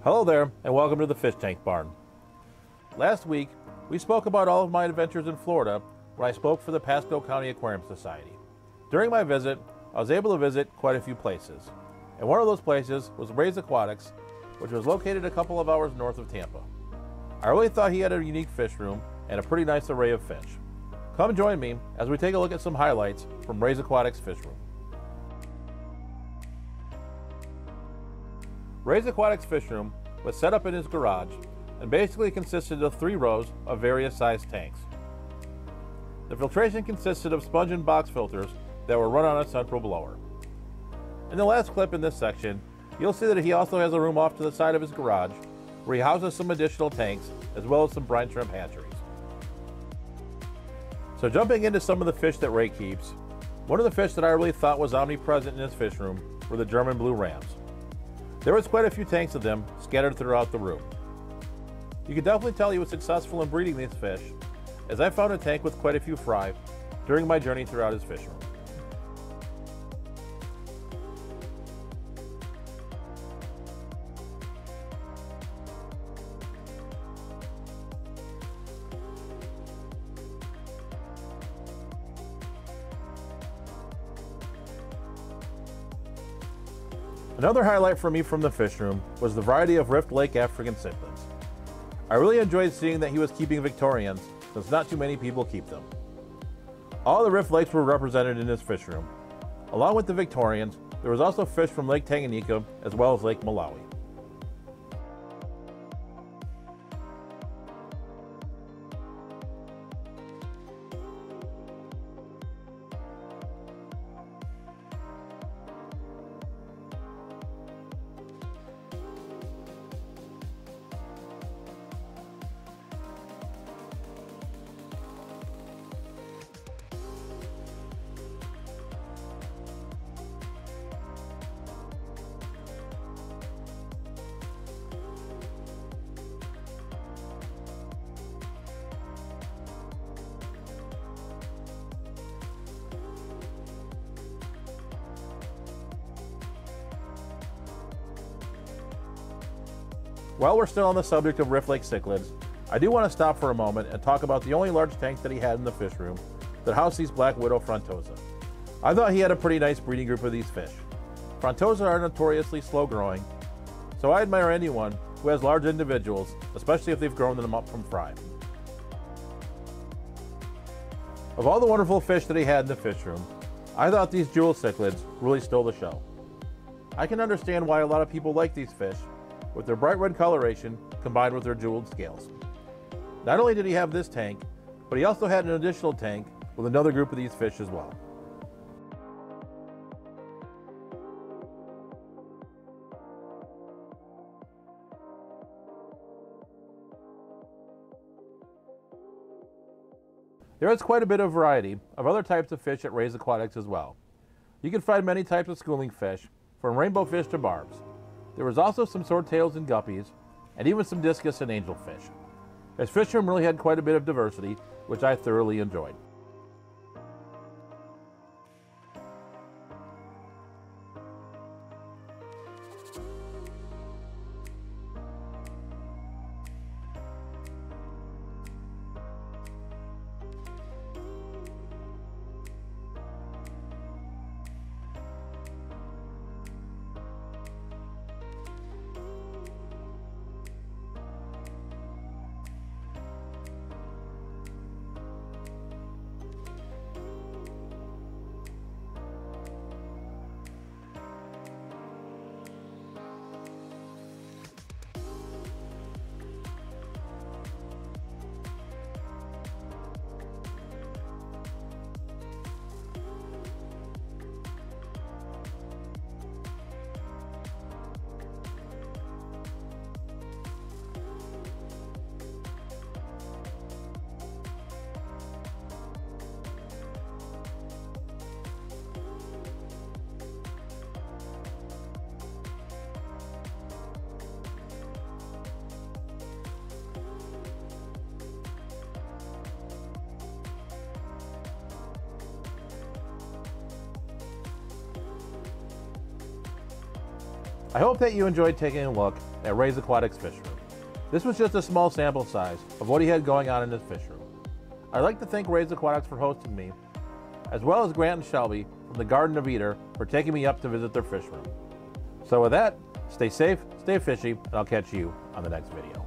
Hello there, and welcome to the Fish Tank Barn. Last week, we spoke about all of my adventures in Florida when I spoke for the Pasco County Aquarium Society. During my visit, I was able to visit quite a few places, and one of those places was Ray Aquatics, which was located a couple of hours north of Tampa. I really thought he had a unique fish room and a pretty nice array of fish. Come join me as we take a look at some highlights from Ray Aquatics Fish Room. Ray Aquatics Fish Room was set up in his garage and basically consisted of 3 rows of various sized tanks. The filtration consisted of sponge and box filters that were run on a central blower. In the last clip in this section, you'll see that he also has a room off to the side of his garage where he houses some additional tanks as well as some brine shrimp hatcheries. So jumping into some of the fish that Ray keeps, one of the fish that I really thought was omnipresent in his fish room were the German blue rams. There was quite a few tanks of them scattered throughout the room. You could definitely tell he was successful in breeding these fish, as I found a tank with quite a few fry during my journey throughout his fish room. Another highlight for me from the fish room was the variety of Rift Lake African cichlids. I really enjoyed seeing that he was keeping Victorians, since not too many people keep them. All the Rift Lakes were represented in his fish room. Along with the Victorians, there was also fish from Lake Tanganyika as well as Lake Malawi. While we're still on the subject of Rift Lake cichlids, I do want to stop for a moment and talk about the only large tank that he had in the fish room that housed these black widow frontosa. I thought he had a pretty nice breeding group of these fish. Frontosa are notoriously slow growing, so I admire anyone who has large individuals, especially if they've grown them up from fry. Of all the wonderful fish that he had in the fish room, I thought these jewel cichlids really stole the show. I can understand why a lot of people like these fish, with their bright red coloration combined with their jeweled scales. Not only did he have this tank, but he also had an additional tank with another group of these fish as well. There is quite a bit of variety of other types of fish at Ray Aquatics as well. You can find many types of schooling fish, from rainbow fish to barbs. There was also some swordtails and guppies, and even some discus and angelfish. His fish room really had quite a bit of diversity, which I thoroughly enjoyed. I hope that you enjoyed taking a look at Ray's Aquatics Fish Room. This was just a small sample size of what he had going on in his fish room. I'd like to thank Ray's Aquatics for hosting me, as well as Grant and Shelby from the Garden of Eder for taking me up to visit their fish room. So with that, stay safe, stay fishy, and I'll catch you on the next video.